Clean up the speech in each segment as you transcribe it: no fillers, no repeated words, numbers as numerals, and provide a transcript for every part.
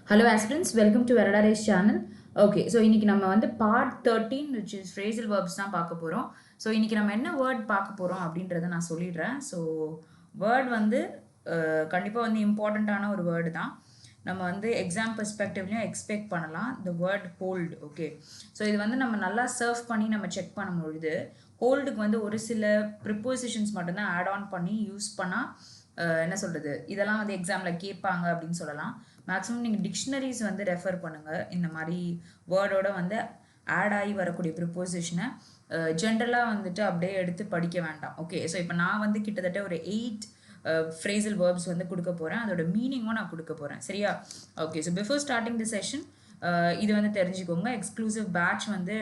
Hello aspirants, welcome to Veradare's channel. Okay, so இன்னைக்கு நம்ம வந்து part 13 which is phrasal verbs தான் பார்க்க போறோம். ஸோ இன்னைக்கு நம்ம என்ன வேர்ட் பார்க்க போறோம் அப்படின்றத நான் சொல்லிடுறேன். ஸோ வேர்ட் வந்து கண்டிப்பாக வந்து இம்பார்ட்டண்ட்டான ஒரு வேர்டு தான். நம்ம வந்து எக்ஸாம் பெர்ஸ்பெக்டிவ்லையும் எக்ஸ்பெக்ட் பண்ணலாம் the word hold. Okay, so இது வந்து நம்ம நல்லா சர்ஃப் பண்ணி நம்ம செக் பண்ணும்பொழுது ஹோல்டுக்கு வந்து ஒரு சில ப்ரிப்போசிஷன்ஸ் மட்டும்தான் ஆட் ஆன் பண்ணி யூஸ் பண்ணால் என்ன சொல்கிறது, இதெல்லாம் வந்து எக்ஸாமில் கேட்பாங்க அப்படின்னு சொல்லலாம். மேக்ஸிமம் நீங்கள் டிக்ஷனரிஸ் வந்து ரெஃபர் பண்ணுங்கள். இந்த மாதிரி வேர்டோட வந்து ஆட் ஆகி வரக்கூடிய ப்ரிப்போசிஷனை ஜென்ரலாக வந்துட்டு அப்படியே எடுத்து படிக்க வேண்டாம். ஓகே, ஸோ இப்போ நான் வந்து கிட்டத்தட்ட ஒரு 8 ஃப்ரேசல் வேர்ப்ஸ் வந்து கொடுக்க போகிறேன். அதோட மீனிங்கும் நான் கொடுக்க போகிறேன். சரியா? Okay, so before starting the session இது வந்து தெரிஞ்சுக்கோங்க. எக்ஸ்க்ளூசிவ் பேட்ச் வந்து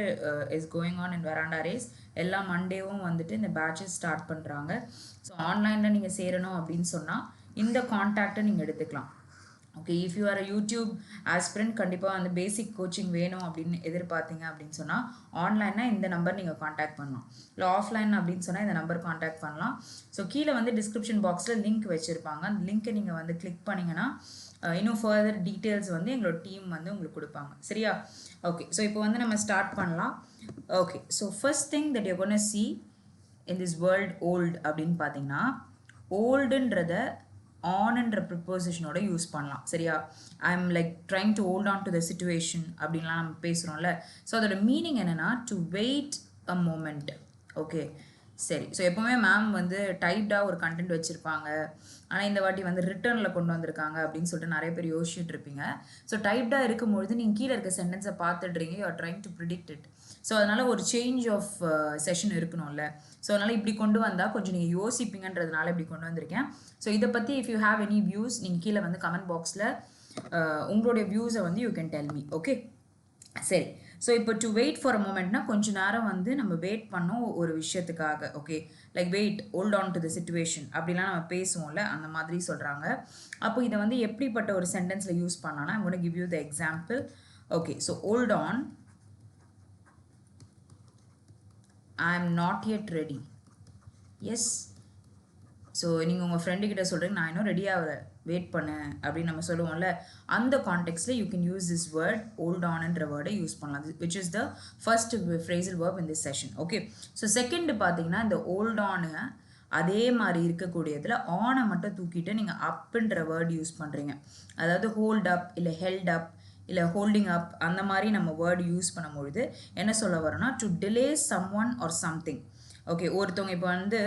is going on in veranda race. எல்லா மண்டேவும் வந்துட்டு இந்த பேட்சஸ் ஸ்டார்ட் பண்ணுறாங்க. ஸோ ஆன்லைனில் நீங்கள் சேரணும் அப்படின்னு சொன்னால் இந்த கான்டாக்டை நீங்கள் எடுத்துக்கலாம். Okay, if you are a YouTube aspirant கண்டிப்பாக வந்து பேசிக் கோச்சிங் வேணும் அப்படின்னு எதிர்பார்த்தீங்க அப்படின்னு சொன்னால் ஆன்லைன்னா இந்த நம்பர் நீங்கள் காண்டாக்ட் பண்ணலாம். இல்லை ஆஃப்லைன் அப்படின்னு சொன்னால் இந்த நம்பர் காண்டாக்ட் பண்ணலாம். ஸோ கீழே வந்து டிஸ்கிரிப்ஷன் பாக்ஸில் லிங்க் வச்சுருப்பாங்க. அந்த லிங்க்கை நீங்கள் வந்து கிளிக் பண்ணிங்கன்னா இன்னும் ஃபர்தர் டீட்டெயில்ஸ் வந்து எங்களோட டீம் வந்து உங்களுக்கு கொடுப்பாங்க. சரியா? ஓகே, ஸோ இப்போ வந்து நம்ம ஸ்டார்ட் பண்ணலாம். Okay, so first thing that you gonna see in this world old அப்படின்னு பார்த்தீங்கன்னா ஓல்டுன்றத ஆன்ன்ற ப்ரிப்போசிஷனோட யூஸ் பண்ணலாம். சரியா? I am like trying to hold on to the situation அப்படின்லாம் நம்ம பேசுகிறோம்ல. ஸோ அதோட மீனிங் என்னென்னா to wait a moment. Okay, சரி. ஸோ எப்போவுமே மேம் வந்து டைப்டாக ஒரு கண்டென்ட் வச்சுருப்பாங்க, ஆனால் இந்த வாட்டி வந்து ரிட்டர்னில் கொண்டு வந்திருக்காங்க அப்படின்னு சொல்லிட்டு நிறைய பேர் யோசிச்சுட்டு இருப்பீங்க. ஸோ டைப்டாக இருக்கும்பொழுது நீங்கள் கீழே இருக்க சென்டென்ஸை பார்த்துடுறீங்க, you are trying to predict it. So அதனால் ஒரு சேஞ்ச் ஆஃப் செஷன் இருக்கணும்ல. ஸோ அதனால் இப்படி கொண்டு வந்தால் கொஞ்சம் நீங்கள் யோசிப்பீங்கன்றதுனால இப்படி கொண்டு வந்திருக்கேன். ஸோ இதை பற்றி if you have any views நீங்கள் கீழே வந்து கமெண்ட் பாக்ஸில் உங்களுடைய வியூஸை வந்து you can tell me. Okay, சரி. ஸோ இப்போ டு வெயிட் ஃபார் அ மூமெண்ட்னா கொஞ்சம் நேரம் வந்து நம்ம வெயிட் பண்ணோம் ஒரு விஷயத்துக்காக. Okay, like wait, hold on to the situation அப்படிலாம் நம்ம பேசுவோம்ல, அந்த மாதிரி சொல்கிறாங்க. அப்போ இதை வந்து எப்படிப்பட்ட ஒரு சென்டென்ஸில் யூஸ் பண்ணலாம்னா I'm gonna give you the example. Okay, so hold on, I am not yet ready. Yes, so நீங்கள் உங்கள் ஃப்ரெண்டுக்கிட்ட சொல்கிறீங்க நான் இன்னும் ரெடியாக வெயிட் பண்ணேன் அப்படின்னு நம்ம சொல்லுவோம்ல, அந்த கான்டெக்ஸ்ட்டில் you can use this word hold ஆன்ன்ற வேர்டை யூஸ் பண்ணலாம், which is the first phrasal verb in this session. Okay, so second பார்த்தீங்கன்னா இந்த ஹோல்ட் ஆனு அதே மாதிரி இருக்கக்கூடியதில் ஆனை மட்டும் தூக்கிட்டு நீங்கள் அப்புன்ற வேர்டு யூஸ் பண்ணுறீங்க. அதாவது ஹோல்ட் அப் இல்லை ஹெல்ட் அப் இல்லை ஹோல்டிங் அப் அந்த மாதிரி நம்ம வேர்டு யூஸ் பண்ணும்பொழுது என்ன சொல்ல வரோன்னா to delay someone or something. Okay, ஒருத்தவங்க இப்போ வந்து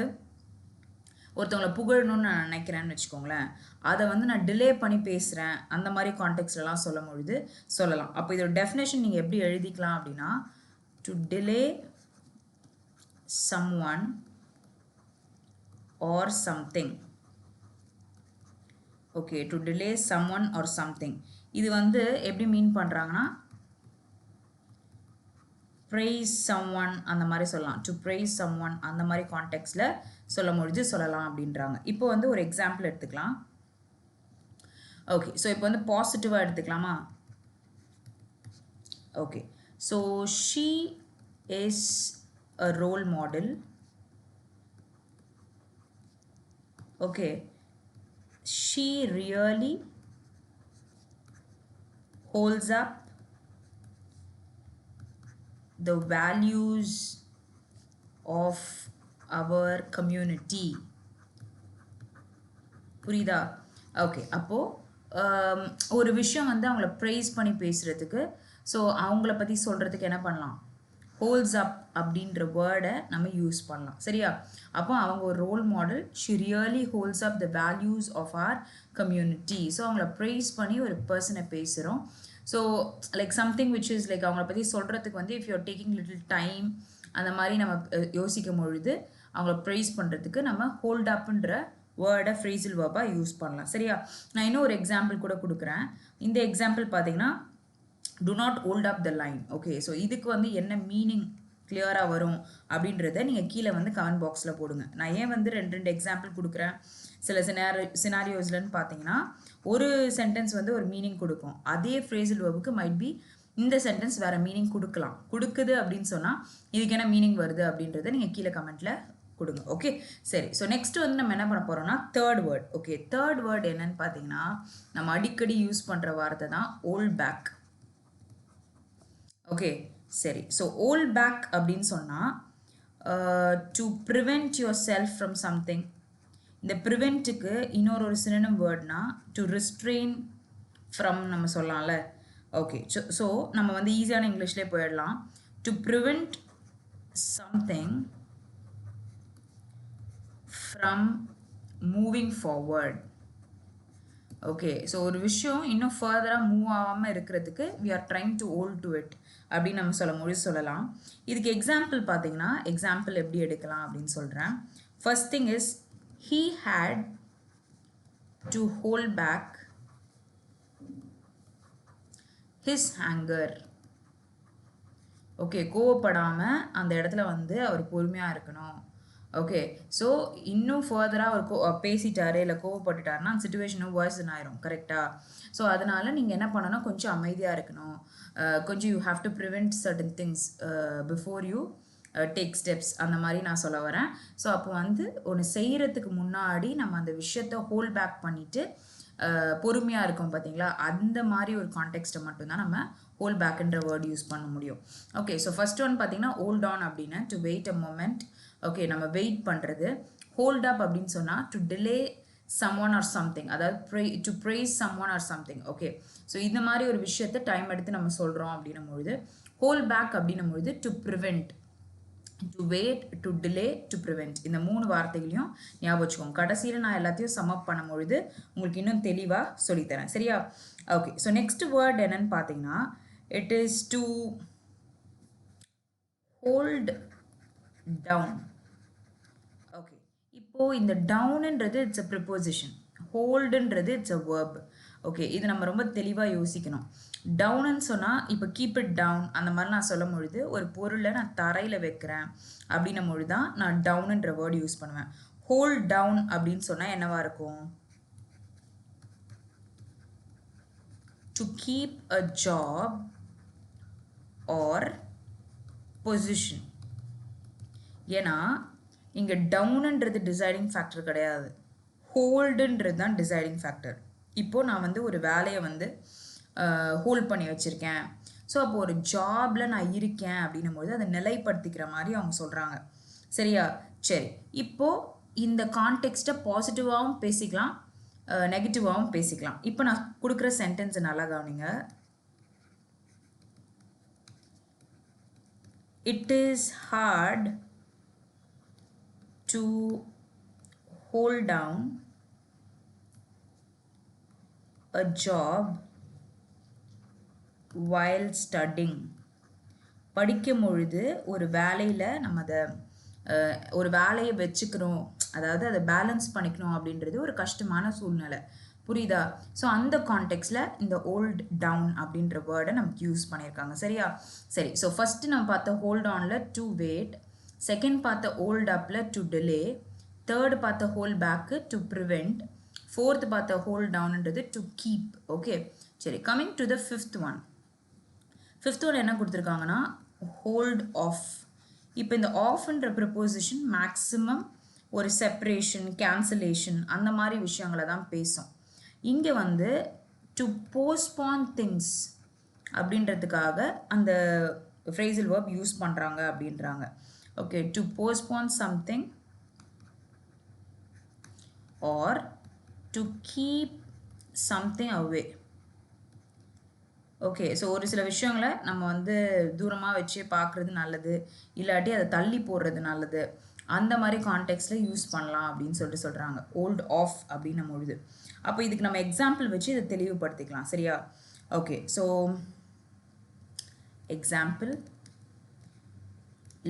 ஒருத்தவங்களை புகழணும்னு நான் நினைக்கிறேன்னு வச்சுக்கோங்களேன், அதை வந்து நான் டிலே பண்ணி பேசுகிறேன் அந்த மாதிரி கான்டெக்ட்லலாம் சொல்லும் பொழுது சொல்லலாம். அப்போ இதோட டெஃபினேஷன் நீங்கள் எப்படி எழுதிக்கலாம் அப்படின்னா to delay someone or something. Okay, to delay someone or something இது வந்து எப்படி மீன் பண்ணுறாங்கன்னா ப்ரைஸ் சம் ஒன் அந்த மாதிரி சொல்லலாம். டு ப்ரைஸ் சம் ஒன் அந்த மாதிரி கான்டெக்ட்ஸில் சொல்லும் பொழுது சொல்லலாம் அப்படின்றாங்க. இப்போ வந்து ஒரு எக்ஸாம்பிள் எடுத்துக்கலாம். ஓகே, ஸோ இப்போ வந்து பாசிட்டிவாக எடுத்துக்கலாமா? Okay, so she is a role model. Okay, she really holds up the values of our community. புரியுதா? ஓகே, அப்போது ஒரு விஷயம் வந்து அவங்கள ப்ரைஸ் பண்ணி பேசுகிறதுக்கு, ஸோ அவங்கள பற்றி சொல்கிறதுக்கு என்ன பண்ணலாம், ஹோல்ஸ் அப் அப்படின்ற வேர்டை நம்ம யூஸ் பண்ணலாம். சரியா? அப்போ அவங்க ஒரு role model, she really holds up the values of our community. So அவங்கள ப்ரைஸ் பண்ணி ஒரு பர்சனை பேசுகிறோம். So like something which is like அவங்கள பற்றி சொல்கிறதுக்கு வந்து if you're taking little time அந்த மாதிரி நம்ம யோசிக்கும் பொழுது அவங்கள ப்ரைஸ் பண்ணுறதுக்கு நம்ம ஹோல்ட் அப்புன்ற வேர்டை ஃப்ரேசல் வேர்பாக யூஸ் பண்ணலாம். சரியா? நான் இன்னும் ஒரு எக்ஸாம்பிள் கூட கொடுக்குறேன். இந்த எக்ஸாம்பிள் பார்த்தீங்கன்னா do not hold up the line. Okay, so இதுக்கு வந்து என்ன மீனிங் கிளியராக வரும் அப்படின்றத நீங்கள் கீழே வந்து கமெண்ட் பாக்ஸில் போடுங்க. நான் ஏன் வந்து ரெண்டு எக்ஸாம்பிள் கொடுக்குறேன், சில சினாரியோஸ்லன்னு பார்த்தீங்கன்னா ஒரு சென்டென்ஸ் வந்து ஒரு மீனிங் கொடுக்கும், அதே ஃப்ரேசல் வேர்புக்கு மைட் பி இந்த சென்டென்ஸ் வேறு மீனிங் கொடுக்குது அப்படின்னு சொன்னால் இதுக்கு என்ன மீனிங் வருது அப்படின்றத நீங்கள் கீழே கமெண்ட்டில் கொடுங்க. ஓகே சரி. ஸோ நெக்ஸ்ட் வந்து நம்ம என்ன பண்ண போகிறோம்னா third word. Okay third word என்னன்னு பார்த்தீங்கன்னா நம்ம அடிக்கடி யூஸ் பண்ணுற வார்த்தை தான் ஓல்ட் பேக். ஓகே சரி. ஸோ ஓல்ட் பேக் அப்படின்னு சொன்னால் to prevent yourself from something. இந்த ப்ரிவெண்ட்டுக்கு இன்னொரு சினோனிம் வேர்ட்னா டு ரிஸ்ட்ரெயின் ஃப்ரம் நம்ம சொல்லலாம்ல. ஓகே ஸோ நம்ம வந்து ஈஸியான இங்கிலீஷ்லேயே போயிடலாம். To prevent something from moving forward. Okay so ஒரு விஷயம் இன்னும் ஃபர்தராக மூவ் ஆகாமல் இருக்கிறதுக்கு we are trying to hold to it அப்படின்னு நம்ம சொல்லலாம். இதுக்கு எக்ஸாம்பிள் பார்த்தீங்கன்னா எக்ஸாம்பிள் எப்படி எடுக்கலாம் அப்படின்னு சொல்கிறேன். First thing is he had to hold back his anger. Okay கோவப்படாமல் அந்த இடத்துல வந்து அவர் பொறுமையாக இருக்கணும். ஓகே ஸோ இன்னும் ஃபர்தராக அவர் பேசிட்டாரு இல்லை கோவப்பட்டுட்டாருன்னா அந்த சுச்சுவேஷனும் வேர்சன் ஆயிரும். கரெக்டாக? ஸோ அதனால் நீங்கள் என்ன பண்ணணும், கொஞ்சம் அமைதியாக இருக்கணும். கொஞ்சம் you have to prevent certain things before you take steps அந்த மாதிரி நான் சொல்ல வரேன். ஸோ அப்போ வந்து ஒன்று செய்கிறதுக்கு முன்னாடி நம்ம அந்த விஷயத்த ஹோல்ட் பேக் பண்ணிவிட்டு பொறுமையாக இருக்கும் பார்த்தீங்களா, அந்த மாதிரி ஒரு கான்டெக்ஸ்ட்டை மட்டும்தான் நம்ம ஹோல்ட் பேக்குன்ற வேர்டு யூஸ் பண்ண முடியும். ஓகே ஸோ ஃபர்ஸ்ட் ஒன் பார்த்தீங்கன்னா ஹோல்ட் ஆன் அப்படின்னு to wait a moment. Okay நம்ம வெயிட் பண்ணுறது. ஹோல்ட் அப் அப்படின்னு சொன்னால் to delay someone or something, அதாவது to praise someone or something. Okay so இந்த மாதிரி ஒரு விஷயத்தை டைம் எடுத்து நம்ம சொல்கிறோம் அப்படின்னும் பொழுது ஹோல்ட் பேக் அப்படின்னும் பொழுது to prevent, to wait, to delay, to prevent, இந்த 3 வார்த்தைகளையும் ஞாபகம் வச்சுக்கோங்க. கடைசியில் நான் எல்லாத்தையும் சம்மப் பண்ணும் பொழுது உங்களுக்கு இன்னும் தெளிவாக சொல்லித்தரேன். சரியா? ஓகே ஸோ நெக்ஸ்ட் வேர்ட் என்னன்னு பார்த்தீங்கன்னா it is to hold down. Okay இப்போது இந்த டவுனுன்றது இட்ஸ் அ ப்ரிப்போசிஷன், ஹோல்டுன்றது இட்ஸ் அ வேர்ப். ஓகே இது நம்ம ரொம்ப தெளிவாக யோசிக்கணும். டவுன்னு சொன்னால் இப்போ கீப் இட் டவுன் அந்த மாதிரி நான் சொல்லும் பொழுது ஒரு பொருளை நான் தரையில் வைக்கிறேன் அப்படின்னும் பொழுது தான் நான் டவுனுன்ற வேர்டு யூஸ் பண்ணுவேன். ஹோல்ட் டவுன் அப்படின்னு சொன்னால் என்னவா இருக்கும்? To keep a job or position. ஏன்னா இங்கே டவுனுன்றது டிசைடிங் ஃபேக்டர் கிடையாது, ஹோல்டுன்றது தான் டிசைடிங் ஃபேக்டர். இப்போது நான் வந்து ஒரு வேலையை வந்து ஹோல்ட் பண்ணி வச்சுருக்கேன். ஸோ அப்போது ஒரு ஜாபில் நான் இருக்கேன் அப்படின்னும் போது அதை நிலைப்படுத்திக்கிற மாதிரி அவங்க சொல்கிறாங்க. சரியா? சரி இப்போது இந்த கான்டெக்ஸ்ட்டை பாசிட்டிவாகவும் பேசிக்கலாம், நெகட்டிவாகவும் பேசிக்கலாம். இப்போ நான் கொடுக்குற சென்டென்ஸை நல்லா கவனிங்க. It is hard to hold down a job while studying. படிக்கும் பொழுது ஒரு வேலையில் நம்ம அதை ஒரு வேலையை வச்சுக்கிறோம், அதாவது அதை பேலன்ஸ் பண்ணிக்கணும் அப்படின்றது ஒரு கஷ்டமான சூழ்நிலை. புரியுதா? ஸோ அந்த கான்டெக்ட்ஸில் இந்த ஹோல்ட் டவுன் அப்படின்ற வேர்டை நமக்கு யூஸ் பண்ணியிருக்காங்க. சரியா? சரி ஸோ ஃபஸ்ட்டு நம்ம பார்த்த ஹோல்ட் ஆனில் டு வெயிட், செகண்ட் பார்த்த ஹோல்ட் அப்பில் டு டிலே, தேர்டு பார்த்த hold back to prevent, fourth பார்த்த ஹோல்ட் டவுன்ன்றது டு கீப். ஓகே சரி coming to the fifth one. Fifth one என்ன கொடுத்துருக்காங்கன்னா ஹோல்ட் ஆஃப். இப்போ இந்த ஆஃப்ன்ற ப்ரிப்போசிஷன் மேக்ஸிமம் ஒரு செப்பரேஷன், கேன்சலேஷன் அந்த மாதிரி விஷயங்களை தான் பேசும். இங்கே வந்து டு போஸ்ட்பான் திங்ஸ் அப்படின்றதுக்காக அந்த ஃப்ரேசல் வேர்ப் யூஸ் பண்ணுறாங்க அப்படின்றாங்க. Okay to postpone something or to keep something away. Okay so ஒரு சில விஷயங்களை நம்ம வந்து தூரமாக வச்சு பார்க்குறது நல்லது, இல்லாட்டி அதை தள்ளி போடுறது நல்லது, அந்த மாதிரி கான்டெக்ட்ஸில் யூஸ் பண்ணலாம் அப்படின்னு சொல்கிறாங்க ஹோல்ட் ஆஃப் அப்படின்னும் பொழுது. அப்போ இதுக்கு நம்ம எக்ஸாம்பிள் வச்சு இதை தெளிவுபடுத்திக்கலாம். சரியா? Okay so example,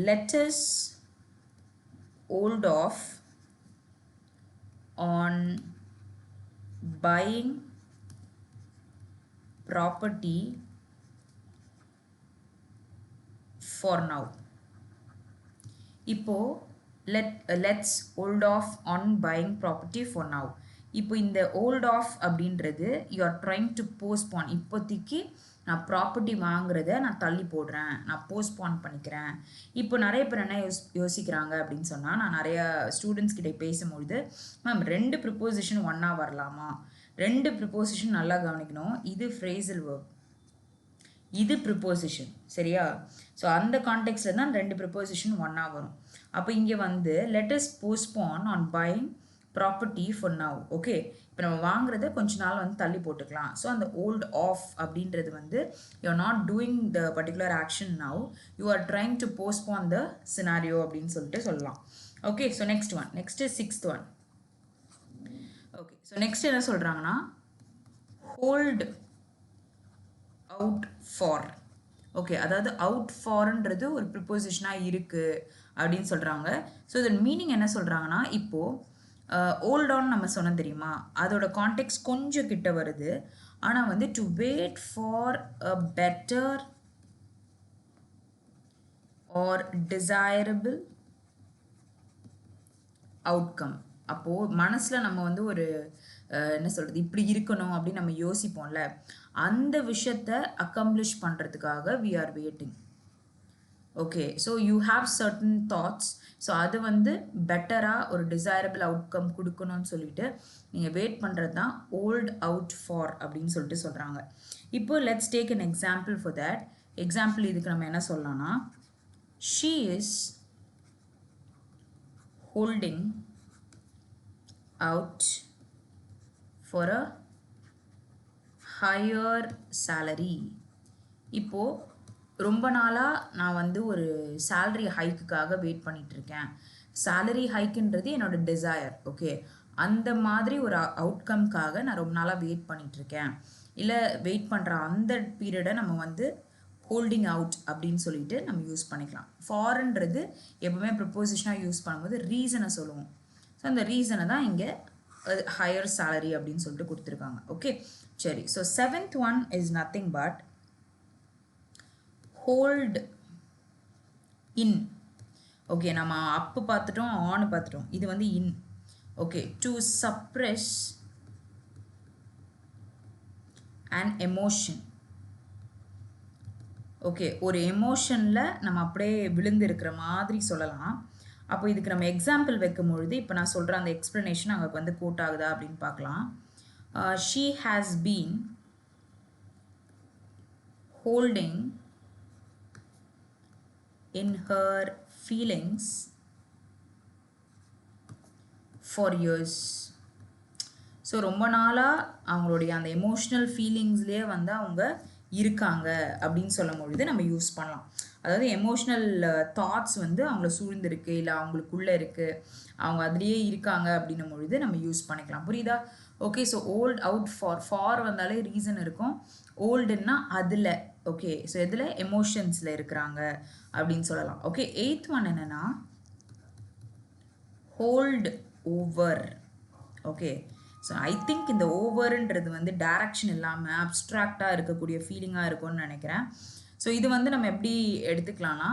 let us hold off on buying property for now. இப்போ let's hold off on buying property for now. இப்போ இந்த hold off அப்படின்றது you are trying to postpone, இப்போதைக்கு நான் ப்ராப்பர்ட்டி வாங்குறத நான் தள்ளி போடுறேன், நான் போஸ்ட்பான் பண்ணிக்கிறேன். இப்போ நிறைய பேர் என்ன யோசிக்கிறாங்க அப்படின்னு சொன்னால், நான் நிறைய ஸ்டூடெண்ட்ஸ் கிட்ட பேசும்பொழுது, மேம் 2 ப்ரிப்போசிஷன் ஒன்றா வரலாமா? 2 ப்ரிப்போசிஷன் நல்லா கவனிக்கணும். இது ஃப்ரேசல் வேர்ப், இது ப்ரிப்போசிஷன், சரியா? ஸோ அந்த கான்டெக்ட்ல தான் 2 ப்ரிப்போசிஷன் ஒன்றா வரும். அப்போ இங்கே வந்து let us postpone on buying property for now. Okay, இப்போ நம்ம வாங்குறத கொஞ்ச நாள் வந்து தள்ளி போட்டுக்கலாம். ஸோ அந்த ஓல்ட் ஆஃப் அப்படின்றது வந்து you are not doing the particular action now, you are trying to postpone the scenario அப்படின்னு சொல்லிட்டு சொல்லலாம். Okay, so next 6th one. Okay, so next என்ன சொல்கிறாங்கன்னா, ஹோல்ட் அவுட் ஃபார். ஓகே, அதாவது அவுட் ஃபார்ன்றது ஒரு ப்ரிப்போசிஷனாக இருக்குது அப்படின்னு சொல்கிறாங்க. ஸோ இதன் மீனிங் என்ன சொல்கிறாங்கன்னா, இப்போது ஓல்ட் ஆன் நம்ம சொன்னோம் தெரியுமா, அதோட கான்டெக்ட் கொஞ்சம் கிட்ட வருது. ஆனால் வந்து to wait for a better or desirable outcome. அப்போது மனசில் நம்ம வந்து ஒரு என்ன சொல்கிறது, இப்படி இருக்கணும் அப்படின்னு நம்ம யோசிப்போம்ல, அந்த விஷயத்தை அக்கம்ப்ளிஷ் பண்ணுறதுக்காக we are waiting. Okay, so you have certain thoughts. So அது வந்து பெட்டராக ஒரு டிசைரபிள் அவுட்கம் கொடுக்கணும்னு சொல்லிட்டு நீங்கள் வெயிட் பண்ணுறது தான் ஓல்ட் அவுட் ஃபார் அப்படின்னு சொல்லிட்டு சொல்கிறாங்க. இப்போ let's take an example for that. Example இதுக்கு நம்ம என்ன சொல்லலாம்னா, she is holding out for a higher salary. இப்போது ரொம்ப நாளாக நான் வந்து ஒரு சேலரி ஹைக்குக்காக வெயிட் பண்ணிகிட்ருக்கேன். சேலரி ஹைக்குன்றது என்னோட டிசையர். ஓகே, அந்த மாதிரி ஒரு அவுட்கம்காக நான் ரொம்ப நாளாக வெயிட் பண்ணிகிட்ருக்கேன். இல்லை வெயிட் பண்ணுற அந்த பீரியடை நம்ம வந்து ஹோல்டிங் அவுட் அப்படின்னு சொல்லிட்டு நம்ம யூஸ் பண்ணிக்கலாம். ஃபார்ன்றது எப்பவுமே ப்ரிப்போசிஷனாக யூஸ் பண்ணும்போது ரீசனை சொல்லுவோம். ஸோ அந்த ரீசனை தான் இங்கே ஹையர் சேலரி அப்படின்னு சொல்லிட்டு கொடுத்துருக்காங்க. ஓகே, சரி. So 7th one is nothing but hold in. Okay, நம்ம அப்பு பார்த்துட்டோம், ஆன் பார்த்துட்டோம். இது வந்து in. Okay, to suppress and emotion. Okay, ஒரு எமோஷனில் நம்ம அப்படியே விழுந்து இருக்கிற மாதிரி சொல்லலாம். அப்போ இதுக்கு நம்ம எக்ஸாம்பிள் வைக்கும் பொழுது இப்போ நான் சொல்கிற அந்த எக்ஸ்ப்ளனேஷன் அங்கே வந்து கோட் ஆகுதா அப்படின்னு பார்க்கலாம். She has been holding in her feelings for years. So ரொம்ப நாளாக அவங்களுடைய அந்த எமோஷ்னல் ஃபீலிங்ஸ்லேயே வந்து அவங்க இருக்காங்க அப்படின்னு சொல்லும் பொழுது நம்ம யூஸ் பண்ணலாம். அதாவது எமோஷ்னல் தாட்ஸ் வந்து அவங்கள சூழ்ந்திருக்கு, இல்லை அவங்களுக்குள்ளே இருக்குது, அவங்க அதுலேயே இருக்காங்க அப்படின்னும் பொழுது நம்ம யூஸ் பண்ணிக்கலாம். புரியுதா? Okay, so volt out for வந்தாலே ரீசன் இருக்கும். ஓல்டுன்னா அதில். ஓகே, ஸோ இதில் எமோஷன்ஸில் இருக்கிறாங்க அப்படின்னு சொல்லலாம். ஓகே, 8th ஒன் என்னென்னா hold over. Okay, so I think இந்த ஓவர்ன்றது வந்து டைரக்ஷன் இல்லாமல் அப்ட்ராக்டாக இருக்கக்கூடிய ஃபீலிங்காக இருக்கும்னு நினைக்கிறேன். ஸோ இது வந்து நம்ம எப்படி எடுத்துக்கலாம்னா,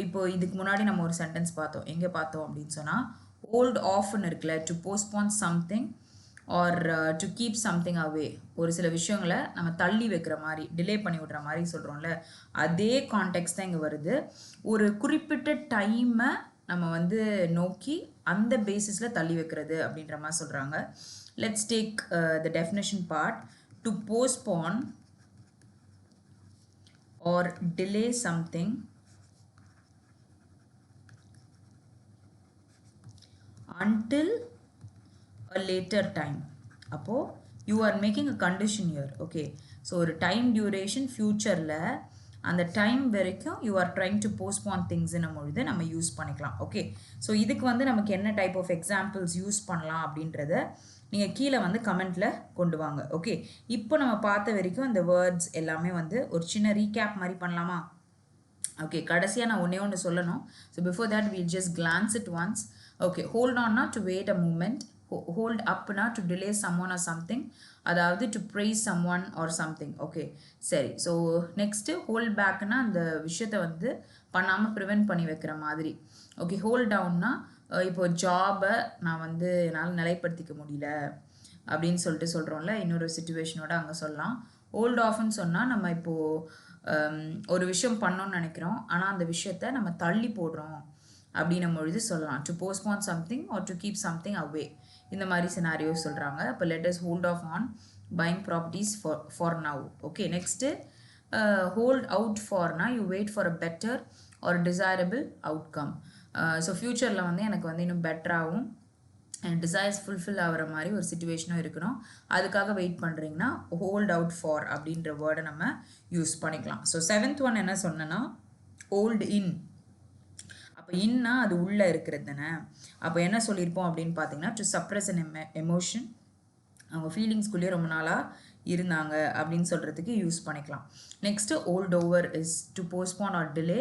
இப்போ இதுக்கு முன்னாடி நம்ம ஒரு சென்டென்ஸ் பார்த்தோம். எங்கே பார்த்தோம் அப்படின்னு சொன்னால், ஹோல்ட் ஆஃப்னு இருக்குல்ல, to postpone something or to keep something away. ஒரு சில விஷயங்களை நம்ம தள்ளி வைக்கிற மாதிரி, டிலே பண்ணி விடுற மாதிரி சொல்கிறோம்ல, அதே கான்டெக்ட் தான் இங்கே வருது. ஒரு குறிப்பிட்ட டைமை நம்ம வந்து நோக்கி அந்த பேசிஸில் தள்ளி வைக்கிறது அப்படின்ற மாதிரி சொல்கிறாங்க. Let's take the definition part. To postpone or delay something until a later time. அப்போது you are making a condition here. Okay, so ஒரு டைம் டியூரேஷன் ஃப்யூச்சரில் அந்த டைம் வரைக்கும் you are trying to postpone திங்ஸ்னும் பொழுது நம்ம யூஸ் பண்ணிக்கலாம். Okay, so இதுக்கு வந்து நமக்கு என்ன டைப் ஆஃப் எக்ஸாம்பிள்ஸ் யூஸ் பண்ணலாம் அப்படின்றத நீங்கள் கீழே வந்து கமெண்ட்டில் கொண்டு வாங்க. ஓகே, இப்போ நம்ம பார்த்த வரைக்கும் அந்த வேர்ட்ஸ் எல்லாமே வந்து ஒரு சின்ன ரீகேப் மாதிரி பண்ணலாமா? ஓகே, கடைசியாக நான் ஒன்று சொல்லணும். So before that we just glance it once. Okay, hold ஆன்னா to wait a moment, hold அப்னா to delay someone or something, அதாவது to praise someone or something. Okay, சரி. ஸோ நெக்ஸ்ட்டு ஹோல்ட் பேக்னா அந்த விஷயத்தை வந்து பண்ணாமல் ப்ரிவென்ட் பண்ணி வைக்கிற மாதிரி. ஓகே, ஹோல்ட் டவுன்னா இப்போ ஜாபை நான் வந்து என்னால் நிலைப்படுத்திக்க முடியல அப்படின்னு சொல்லிட்டு சொல்கிறோம்ல, இன்னொரு சிச்சுவேஷனோட அங்கே சொல்லலாம். ஹோல்ட் ஆஃப்னு சொன்னால் நம்ம இப்போது ஒரு விஷயம் பண்ணோன்னு நினைக்கிறோம், ஆனால் அந்த விஷயத்த நம்ம தள்ளி போடுறோம் அப்படின்னும் பொழுது சொல்லலாம். To postpone something or to keep something away, இந்த மாதிரி சினாரியோ சொல்கிறாங்க. இப்போ let us hold off on buying properties for now. Okay, next hold out ஃபார்னா you wait for a better or desirable outcome. So ஃப்யூச்சரில் வந்து எனக்கு வந்து இன்னும் பெட்டராகவும் அண்ட் டிசைர்ஸ் ஃபுல்ஃபில் ஆகிற மாதிரி ஒரு சுச்சுவேஷனும் இருக்கணும், அதுக்காக வெயிட் பண்ணுறீங்கன்னா ஹோல்ட் அவுட் ஃபார் அப்படின்ற வேர்டை நம்ம யூஸ் பண்ணிக்கலாம். ஸோ 7th ஒன் என்ன சொன்னேன்னா ஹோல்ட் இன். அப்போ இன்னா அது உள்ளே இருக்கிறது தானே. அப்போ என்ன சொல்லியிருப்போம் அப்படின்னு பார்த்தீங்கன்னா டு சப்ரஸ் அன் எமோஷன், அவங்க ஃபீலிங்ஸ்குள்ளேயே ரொம்ப நாளாக இருந்தாங்க அப்படின்னு சொல்கிறதுக்கு யூஸ் பண்ணிக்கலாம். Next hold over is to postpone or delay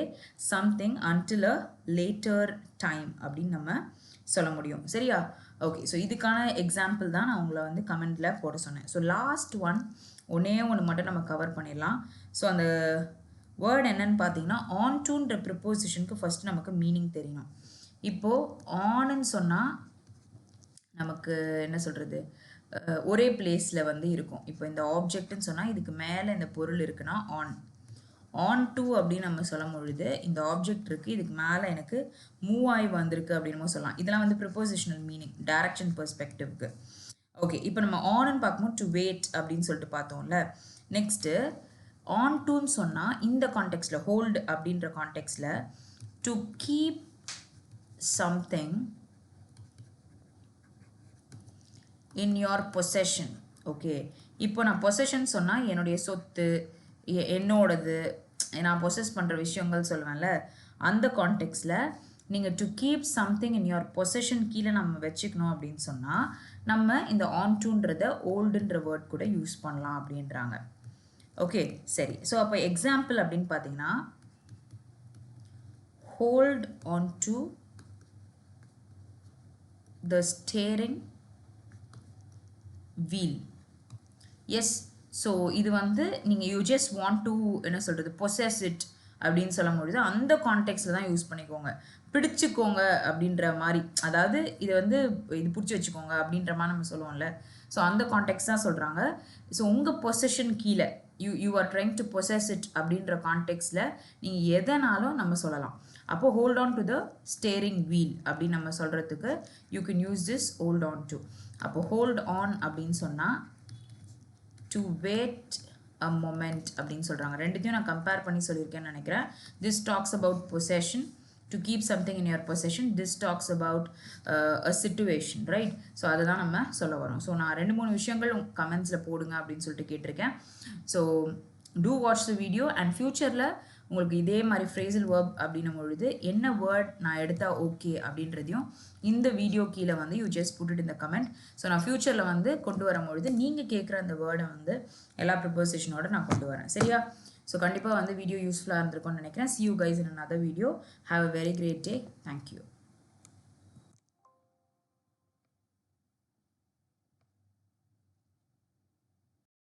something until a later time அப்படின்னு நம்ம சொல்ல முடியும். சரியா? ஓகே, ஸோ இதுக்கான எக்ஸாம்பிள் தான் நான் உங்களை வந்து கமெண்டில் போட சொன்னேன். ஸோ லாஸ்ட் ஒன்றே ஒன்று மட்டும் நம்ம கவர் பண்ணிடலாம். ஸோ அந்த வேர்டு என்னன்னு பார்த்தீங்கன்னா ஆன் டூன்ற ப்ரிப்போசிஷனுக்கு ஃபஸ்ட்டு நமக்கு மீனிங் தெரியணும். இப்போது ஆன்னு சொன்னால் நமக்கு என்ன சொல்கிறது, ஒரே பிளேஸில் வந்து இருக்கும். இப்போ இந்த ஆப்ஜெக்ட்னு சொன்னால் இதுக்கு மேலே இந்த பொருள் இருக்குன்னா ஆன் டூ அப்படின்னு நம்ம சொல்லும் பொழுது இந்த ஆப்ஜெக்ட் இருக்குது, இதுக்கு மேலே எனக்கு மூவ் ஆகி வந்திருக்கு அப்படின்னு சொல்லலாம். இதெல்லாம் வந்து ப்ரிப்போசிஷனல் மீனிங் டைரக்ஷன் பெர்ஸ்பெக்டிவ்க்கு. ஓகே, இப்போ நம்ம ஆன்னு பார்க்கும்போது டு வெயிட் அப்படின்னு சொல்லிட்டு பார்த்தோம்ல. நெக்ஸ்ட்டு ஆன் டூன்னு சொன்னால் இந்த கான்டெக்ஸ்டில் ஹோல்டு அப்படின்ற கான்டெக்ஸ்டில் to keep something in your possession. Okay, இப்போ நான் பொசஷன் சொன்னால் என்னுடைய சொத்து, என்னோடது, நான் பொசஸ் பண்ணுற விஷயங்கள் சொல்லுவேன்ல, அந்த கான்டெக்ஸ்டில் நீங்கள் to keep something in your possession கீழே நம்ம வச்சுக்கணும் அப்படின்னு சொன்னால் நம்ம இந்த ஆன் டூன்றதை ஓல்டுன்ற வேர்ட் கூட யூஸ் பண்ணலாம் அப்படின்றாங்க. ஓகே, சரி. ஸோ அப்போ எக்ஸாம்பிள் அப்படின்னு பார்த்தீங்கன்னா hold on to the steering wheel. Yes, so இது வந்து நீங்கள் யூ ஜஸ்ட் வாண்ட் டு என்ன சொல்கிறது பொசஸ் இட் அப்படின்னு சொல்லும் பொழுது அந்த கான்டெக்ஸ்டில் தான் யூஸ் பண்ணிக்கோங்க. பிடிச்சிக்கோங்க அப்படின்ற மாதிரி, அதாவது இதை வந்து இது பிடிச்சி வச்சுக்கோங்க அப்படின்ற மாதிரி நம்ம சொல்லுவோம்ல, ஸோ அந்த கான்டெக்ட் தான் சொல்கிறாங்க. ஸோ உங்கள் பொசஷன் கீழே you are trying to possess it அப்படின்ற கான்டெக்ஸ்டில் நீங்கள் எதனாலும் நம்ம சொல்லலாம். அப்போது hold on to the steering wheel அப்படின்னு நம்ம சொல்கிறதுக்கு you can use this hold on to. அப்போ ஹோல்ட் ஆன் அப்படின்னு சொன்னால் டு வெயிட் அ மொமெண்ட் அப்படின்னு சொல்கிறாங்க. ரெண்டுத்தையும் நான் கம்பேர் பண்ணி சொல்லியிருக்கேன்னு நினைக்கிறேன். This talks about possession, to keep something in your possession. This talks about a situation, right? So அதை தான் நம்ம சொல்ல வரோம். ஸோ நான் 2-3 விஷயங்கள் கமெண்ட்ஸில் போடுங்க அப்படின்னு சொல்லிட்டு கேட்டிருக்கேன். So do watch the video and ஃப்யூச்சரில் உங்களுக்கு இதே மாதிரி ஃப்ரேசல் வேர்ப் அப்படின்னும் பொழுது என்ன வேர்ட் நான் எடுத்தால் ஓகே அப்படின்றதையும் இந்த வீடியோ கீழே வந்து யூ ஜஸ்ட் புட் இட் இந்த கமெண்ட். ஸோ நான் ஃப்யூச்சரில் வந்து கொண்டு வரும்பொழுது நீங்கள் கேட்குற அந்த வேர்டை வந்து எல்லா ப்ரிப்போசிஷனோட நான் கொண்டு வரேன். சரியா? ஸோ கண்டிப்பாக வந்து வீடியோ யூஸ்ஃபுல்லாக இருந்திருக்கும்னு நினைக்கிறேன். See you guys in another video. Have a very great day. Thank you.